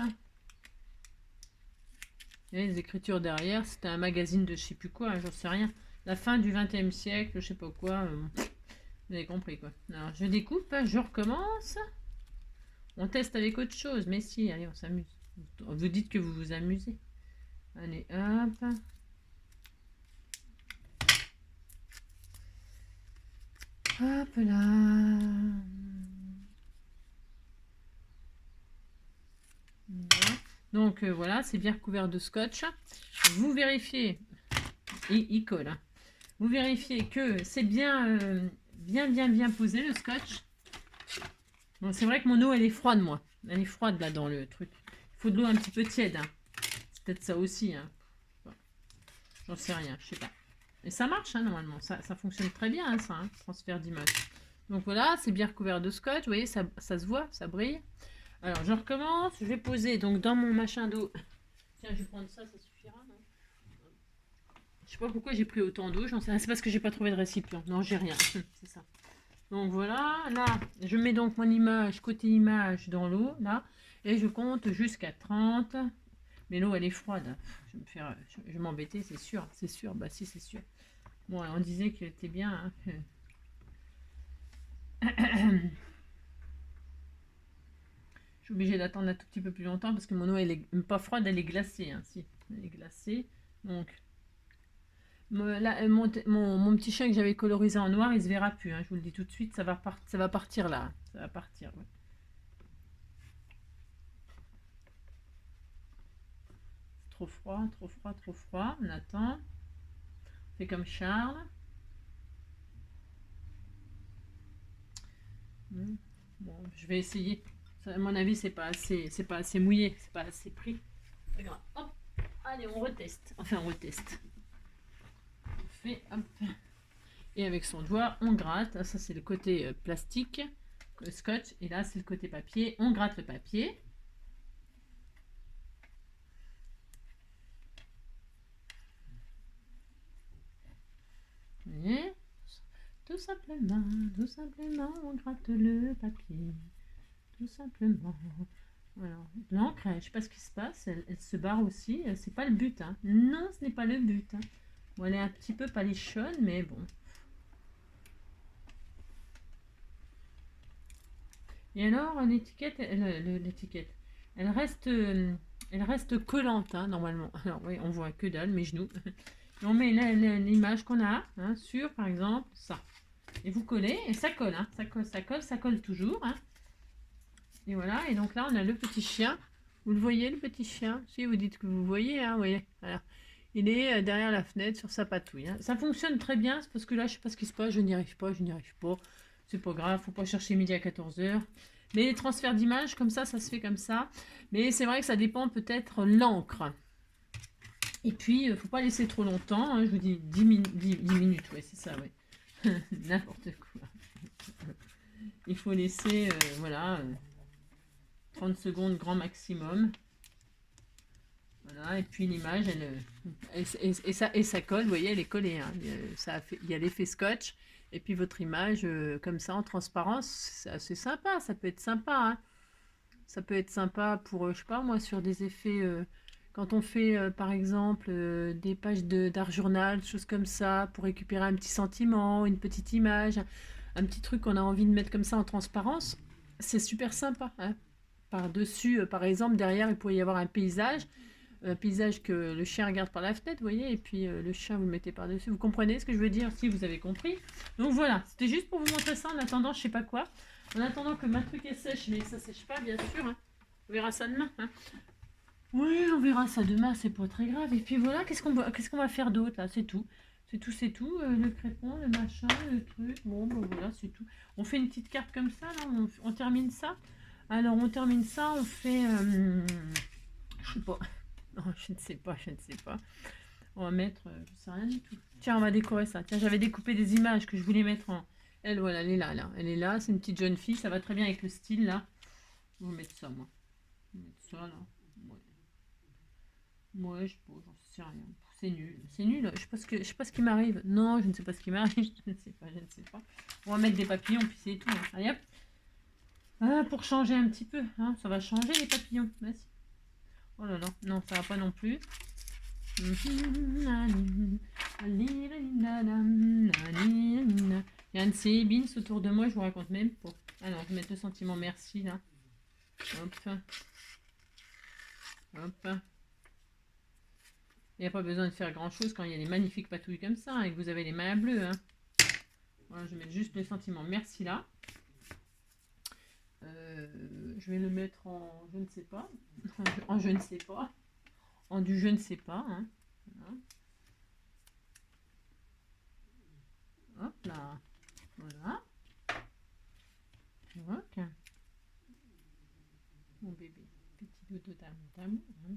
Il y a les écritures derrière. C'était un magazine de je sais plus quoi, hein, j'en sais rien. La fin du 20e siècle, je sais pas quoi. Vous avez compris quoi. Alors je découpe, je recommence. On teste avec autre chose, mais si, allez, on s'amuse. Vous dites que vous vous amusez. Allez, hop. Hop là. Voilà. Donc voilà, c'est bien recouvert de scotch. Vous vérifiez, il colle, hein. Vous vérifiez que c'est bien, bien posé le scotch. Bon, c'est vrai que mon eau, elle est froide, moi. Elle est froide là dans le truc. Il faut de l'eau un petit peu tiède, hein. C'est peut-être ça aussi, hein. J'en sais rien, je sais pas. Et ça marche, hein, normalement. Ça fonctionne très bien, hein, ça, hein, transfert d'image. Donc voilà, c'est bien recouvert de scotch. Vous voyez, ça se voit, ça brille. Alors, je recommence. Je vais poser donc dans mon machin d'eau. Tiens, je vais prendre ça, ça suffira, non? Je sais pas pourquoi j'ai pris autant d'eau. J'en sais rien. C'est parce que j'ai pas trouvé de récipient. Non, j'ai rien. C'est ça. Donc voilà, là, je mets donc mon image, côté image dans l'eau, là. Et je compte jusqu'à 30. Mais l'eau, elle est froide. Je vais m'embêter, c'est sûr. C'est sûr. Bah si, c'est sûr. Bon, on disait qu'elle était bien, hein. Je suis obligée d'attendre un tout petit peu plus longtemps parce que mon eau, elle est pas froide, elle est glacée, hein. Si, elle est glacée. Donc, là, mon petit chien que j'avais colorisé en noir, il se verra plus, hein. Je vous le dis tout de suite, ça va partir là. Ça va partir, ouais. Trop froid, trop froid, trop froid. On attend. On fait comme Charles. Bon, je vais essayer. Ça, à mon avis, c'est pas assez mouillé, c'est pas assez pris. Regarde, hop. Allez, on reteste. Enfin, on reteste. On fait, hop. Et avec son doigt, on gratte. Ça, c'est le côté plastique, le scotch. Et là, c'est le côté papier. On gratte le papier. Et tout simplement, on gratte le papier. Tout simplement. Alors, l'encre, je sais pas ce qui se passe. Elle se barre aussi. C'est pas le but, hein. Non, ce n'est pas le but, hein. Bon, elle est un petit peu palichonne, mais bon. Et alors, l'étiquette, elle reste collante, hein, normalement. Alors, oui, on voit que dalle, mes genoux. Et on met l'image qu'on a, hein, sur, par exemple, ça. Et vous collez, et ça colle, hein. Ça colle toujours, hein. Et voilà, et donc là, on a le petit chien. Vous le voyez, le petit chien? Si, vous dites que vous voyez, hein, vous voyez. Voilà. Il est derrière la fenêtre sur sa patouille, hein. Ça fonctionne très bien, c'est parce que là, je sais pas ce qui se passe, je n'y arrive pas. C'est pas grave, faut pas chercher midi à 14h. Mais les transferts d'images, comme ça se fait comme ça. Mais c'est vrai que ça dépend peut-être l'encre. Et puis, faut pas laisser trop longtemps, hein, je vous dis 10 minutes, ouais, c'est ça, ouais. N'importe quoi. Il faut laisser, voilà, 30 secondes grand maximum. Voilà, et puis l'image, ça colle, vous voyez, elle est collée, hein. Il y a l'effet scotch. Et puis votre image, comme ça, en transparence, c'est assez sympa. Ça peut être sympa, hein. Ça peut être sympa pour, je sais pas moi, sur des effets... quand on fait, par exemple, des pages d'art journal, choses comme ça, pour récupérer un petit sentiment, une petite image, un petit truc qu'on a envie de mettre comme ça en transparence, c'est super sympa. Hein. Par-dessus, par exemple, derrière, il pourrait y avoir un paysage que le chien regarde par la fenêtre, vous voyez, et puis le chat, vous le mettez par-dessus. Vous comprenez ce que je veux dire? Si vous avez compris. Donc voilà, c'était juste pour vous montrer ça en attendant, je sais pas quoi. En attendant que ma truc est sèche, mais ça sèche pas, bien sûr. Hein. On verra ça demain. Hein. Oui, on verra ça demain, c'est pas très grave. Et puis voilà, qu'est-ce qu'on va faire d'autre là? C'est tout. C'est tout. Le crépon, le machin, le truc. Bon, ben voilà, c'est tout. On fait une petite carte comme ça, là. On termine ça. Alors, on termine ça. On fait. Je sais pas. Non, je ne sais pas, je ne sais pas. On va mettre. Je sais rien du tout. Tiens, on va décorer ça. Tiens, j'avais découpé des images que je voulais mettre en. Elle, voilà, elle est là, là. Elle est là. C'est une petite jeune fille. Ça va très bien avec le style, là. Je vais mettre ça, moi. Je vais mettre ça, là. Ouais. Ouais, j'en sais rien. C'est nul. C'est nul. Je sais pas ce qui m'arrive. Non, je ne sais pas ce qui m'arrive. Je ne sais pas, je ne sais pas. On va mettre des papillons, puis c'est tout. Hein. Allez hop. Ah, pour changer un petit peu. Hein. Ça va changer les papillons. Vas-y. Oh là là. Non, ça va pas non plus. Il y a un de ces bins autour de moi, je vous raconte même pas. Alors, je vais mettre le sentiment merci là. Hop. Hop. Il n'y a pas besoin de faire grand chose quand il y a des magnifiques patouilles comme ça et que vous avez les mains bleues. Hein. Voilà, je vais mettre juste le sentiment merci là. Je vais le mettre en je ne sais pas. En je ne sais pas. En du je ne sais pas. Hein. Voilà. Hop là. Voilà. Ok. Mon bébé. Petit dodo d'amour. Hein.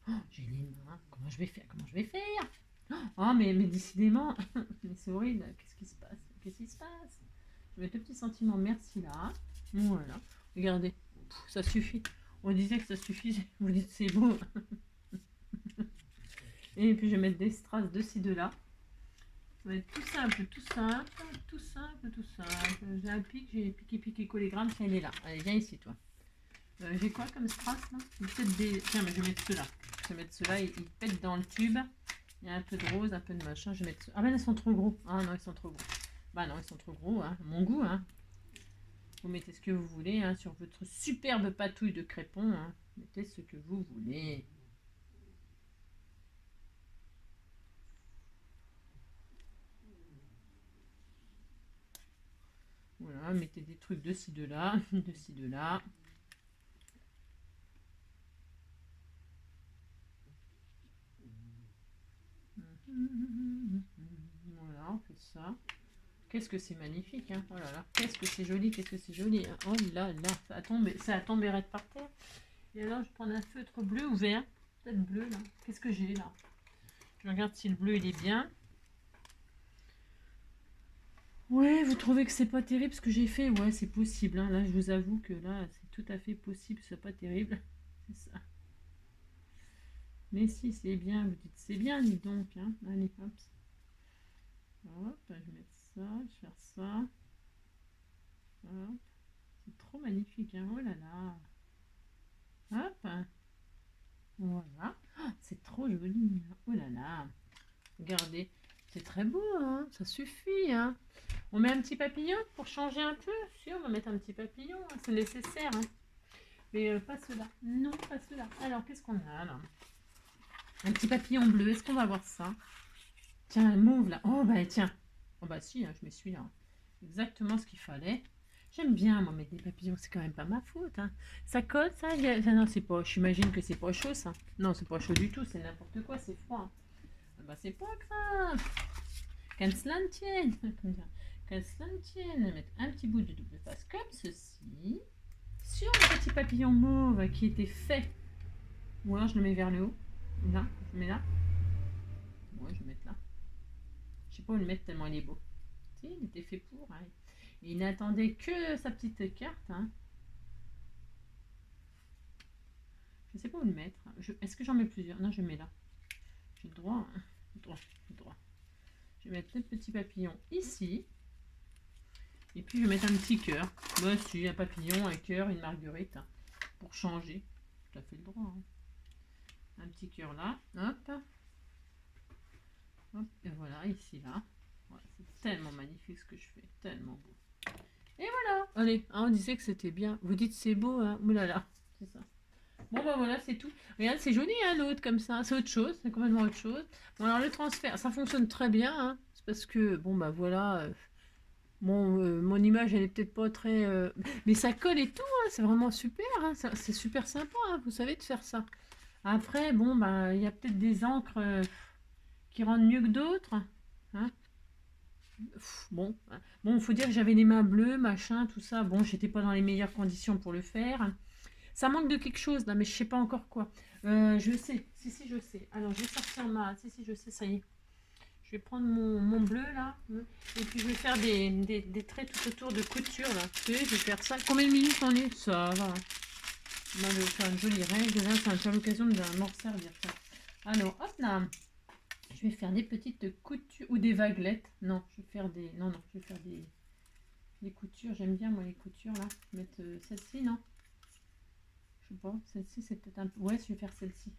Oh, j'ai les mains. Comment je vais faire? Comment je vais faire? Oh, mais décidément, mais c'est horrible. Qu'est-ce qui se passe? Qu'est-ce qui se passe? Je vais mettre le petit sentiment merci là. Voilà. Regardez. Pff, ça suffit. On disait que ça suffisait. Vous dites c'est beau. Et puis je vais mettre des strass de ci, de là. Ça va être tout simple, tout simple, tout simple, tout simple. J'ai un pic, j'ai piqué collégramme. Tiens, elle est là. Allez, viens ici, toi. J'ai quoi comme strass là? Peut-être des. Tiens, mais je vais mettre ceux-là. Je vais mettre ceux-là, ils pètent dans le tube. Il y a un peu de rose, un peu de machin. Je vais mettre ceux. Ah ben ils sont trop gros. Ah non, ils sont trop gros. Bah non, ils sont trop gros, hein. Mon goût, hein. Vous mettez ce que vous voulez, hein, sur votre superbe patouille de crépon, hein. Mettez ce que vous voulez. Voilà, mettez des trucs de ci, de là, de ci, de là. Voilà, on fait ça. Qu'est-ce que c'est magnifique, hein. Oh là là, qu'est-ce que c'est joli, qu'est-ce que c'est joli. Hein. Oh là là, ça a tombé raide par terre. Et alors, je prends un feutre bleu ou vert. Peut-être bleu, là. Qu'est-ce que j'ai, là? Je regarde si le bleu, il est bien. Ouais, vous trouvez que c'est pas terrible ce que j'ai fait? Ouais, c'est possible. Hein. Là, je vous avoue que là, c'est tout à fait possible, c'est pas terrible. C'est ça. Mais si c'est bien, vous dites c'est bien, dis donc. Hein. Allez, hop. Hop, je vais mettre ça, je vais faire ça. Hop. C'est trop magnifique, hein. Oh là là. Hop. Voilà. Oh, c'est trop joli. Oh là là. Regardez. C'est très beau, hein. Ça suffit, hein. On met un petit papillon pour changer un peu. Si, on va mettre un petit papillon. Hein. C'est nécessaire, hein. Mais pas cela. Non, pas cela. Alors, qu'est-ce qu'on a là? Un petit papillon bleu. Est-ce qu'on va voir ça? Tiens, un mauve là. Oh, bah tiens. Oh, bah si, hein, je me suis là. Exactement ce qu'il fallait. J'aime bien, moi, mettre des papillons. C'est quand même pas ma faute. Hein. Ça colle, ça? Enfin, non, c'est pas. J'imagine que c'est pas chaud, ça. Non, c'est pas chaud du tout. C'est n'importe quoi. C'est froid. Hein. Ah, bah, c'est pas grave. Qu'elle cela ne tienne. Qu'elle cela ne tienne. Mettre un petit bout de double face comme ceci. Sur le petit papillon mauve qui était fait. Ou alors je le mets vers le haut. Là, je mets là. Ouais, je vais mettre là. Je sais pas où le mettre tellement il est beau. Si, il était fait pour. Hein. Il n'attendait que sa petite carte. Hein. Je sais pas où le mettre. Est-ce que j'en mets plusieurs? Non, je mets là. J'ai le droit. Hein. Le droit. Je vais mettre le petit papillon ici. Et puis je vais mettre un petit cœur. Bah si, un papillon, un cœur, une marguerite. Hein, pour changer. Tout à fait le droit. Hein. Un petit cœur là. Hop. Hop. Et voilà, ici là. Voilà, tellement magnifique ce que je fais, tellement beau. Et voilà. Allez, hein, on disait que c'était bien. Vous dites c'est beau, hein. Oulala, c'est ça. Bon bah voilà, c'est tout. Regarde, c'est joli hein, l'autre comme ça. C'est autre chose, c'est complètement autre chose. Bon alors le transfert, ça fonctionne très bien. Hein. C'est parce que bon bah voilà. Bon, mon image elle est peut-être pas très, mais ça colle et tout. Hein, c'est vraiment super. Hein, c'est super sympa. Hein, vous savez de faire ça. Après bon bah il y a peut-être des encres qui rendent mieux que d'autres. Hein. Bon, bon, faut dire que j'avais les mains bleues, machin, tout ça. Bon, j'étais pas dans les meilleures conditions pour le faire. Ça manque de quelque chose là, mais je sais pas encore quoi. Je sais, si, je sais. Alors, je vais sortir si, je sais, ça y est. Je vais prendre mon bleu là, et puis je vais faire des traits tout autour de couture là. Tu sais, je vais faire ça. Combien de minutes on est? Ça va. On va faire une jolie règle. Là, ça va me faire l'occasion de m'en servir. Alors, hop là. Je vais faire des petites coutures ou des vaguelettes. Non, je vais faire des. Non, je vais faire des coutures. J'aime bien moi les coutures là. Je vais mettre celle-ci, non? Je sais pas. Celle-ci c'est peut-être un peu. Ouais, je vais faire celle-ci.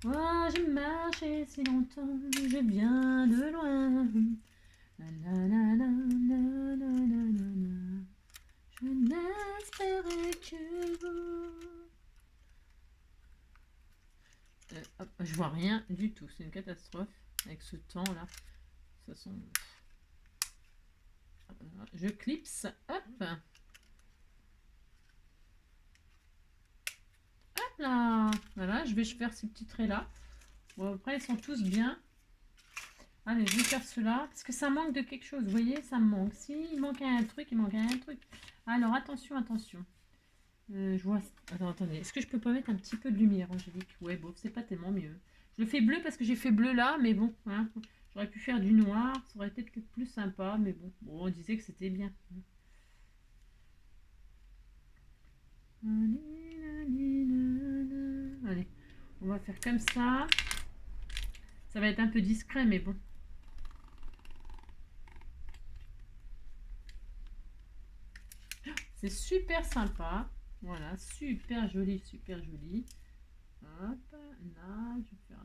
Oh, j'ai marché si longtemps, je viens de loin. Je n'espérais que vous. Hop, je vois rien du tout, c'est une catastrophe avec ce temps là. De toute façon, je clipse, hop, hop là, voilà, je vais faire ces petits traits là. Bon, après ils sont tous bien. Allez, je vais faire cela parce que ça manque de quelque chose. Vous voyez, ça me manque. Si il manque un truc, il manque un truc. Alors attention, attention. Je vois. Attends, attendez. Est-ce que je peux pas mettre un petit peu de lumière, Angélique? Ouais, bon, c'est pas tellement mieux. Je le fais bleu parce que j'ai fait bleu là, mais bon, hein, j'aurais pu faire du noir. Ça aurait été peut-être plus sympa, mais bon, on disait que c'était bien. Allez, on va faire comme ça. Ça va être un peu discret, mais bon. C'est super sympa. Voilà, super joli, super joli. Hop, là, je vais faire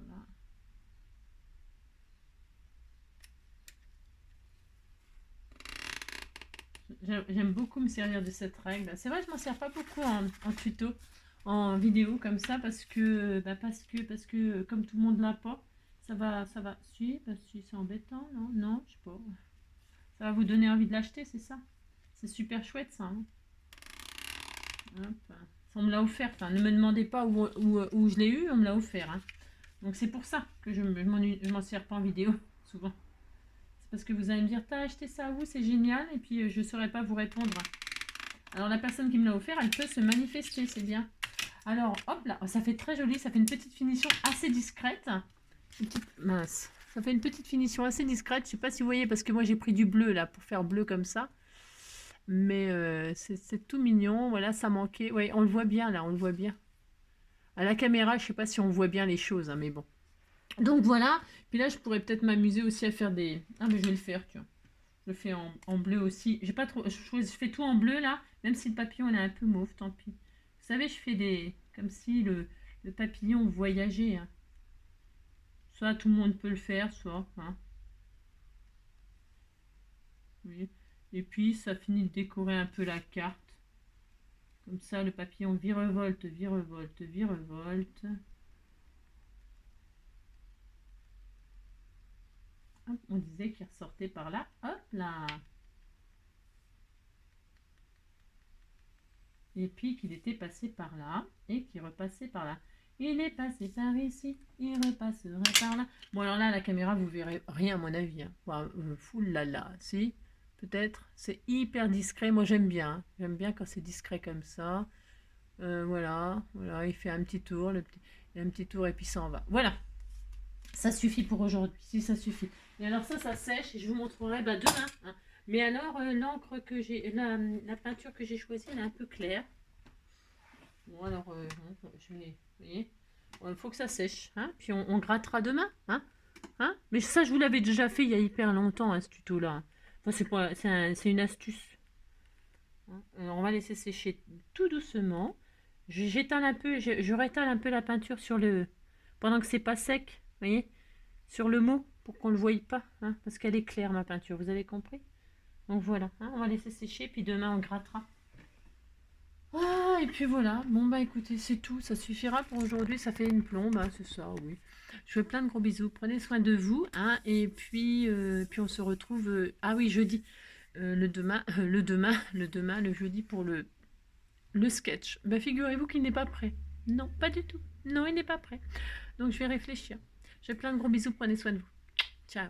là. J'aime beaucoup me servir de cette règle. C'est vrai, je m'en sers pas beaucoup en tuto, en vidéo comme ça, parce que comme tout le monde l'a pas, ça va. Si, si c'est embêtant, non, non, je sais pas. Ça va vous donner envie de l'acheter, c'est ça. C'est super chouette ça. Hein. Hop. On me l'a offert. Enfin, ne me demandez pas où je l'ai eu, on me l'a offert. Hein. Donc c'est pour ça que je m'en sers pas en vidéo souvent. C'est parce que vous allez me dire, t'as acheté ça où, c'est génial, et puis je ne saurais pas vous répondre. Alors la personne qui me l'a offert, elle peut se manifester, c'est bien. Alors hop là, ça fait très joli, ça fait une petite finition assez discrète. Mince, ça fait une petite finition assez discrète. Je ne sais pas si vous voyez, parce que moi j'ai pris du bleu là pour faire bleu comme ça. Mais c'est tout mignon. Voilà, ça manquait. Oui, on le voit bien là, on le voit bien. À la caméra, je ne sais pas si on voit bien les choses, hein, mais bon. Donc voilà. Puis là, je pourrais peut-être m'amuser aussi à faire des. Ah, mais je vais le faire, tu vois. Je le fais en bleu aussi. J'ai pas trop. Je fais tout en bleu là, même si le papillon il est un peu mauve, tant pis. Vous savez, je fais des. Comme si le papillon voyageait. Hein. Soit tout le monde peut le faire, soit. Hein. Oui. Et puis ça finit de décorer un peu la carte. Comme ça, le papillon virevolte, virevolte, virevolte. Hop, on disait qu'il ressortait par là. Hop là. Et puis qu'il était passé par là et qu'il repassait par là. Il est passé par ici, il repasserait par là. Bon alors là, la caméra, vous verrez rien à mon avis. Hein. Enfin, là, si, peut-être. C'est hyper discret. Moi, j'aime bien. Hein. J'aime bien quand c'est discret comme ça. Voilà, il fait un petit tour, un petit tour et puis ça en va. Voilà, ça suffit pour aujourd'hui. Si ça suffit. Et alors ça sèche et je vous montrerai demain. Hein. Mais alors l'encre que j'ai, la peinture que j'ai choisie, elle est un peu claire. Bon alors, je vais, vous voyez, il faut que ça sèche. Hein. Puis on grattera demain. Hein. Hein. Mais ça, je vous l'avais déjà fait il y a hyper longtemps, hein, ce tuto-là. Enfin, c'est une astuce. Hein. Alors, on va laisser sécher tout doucement. J'étale un peu, je rétale un peu la peinture sur le. pendant que c'est pas sec, vous voyez, sur le mot, pour qu'on le voie pas, hein, parce qu'elle est claire ma peinture, vous avez compris? Donc voilà, hein, on va laisser sécher, puis demain on grattera. Ah, et puis voilà, bon bah écoutez, c'est tout, ça suffira pour aujourd'hui, ça fait une plombe, hein, c'est ça, oui. Je vous fais plein de gros bisous, prenez soin de vous, hein, et puis on se retrouve, ah oui, jeudi, le jeudi pour le sketch. Bah figurez-vous qu'il n'est pas prêt. Non, pas du tout. Non, il n'est pas prêt. Donc je vais réfléchir. Je fais plein de gros bisous, prenez soin de vous. Ciao.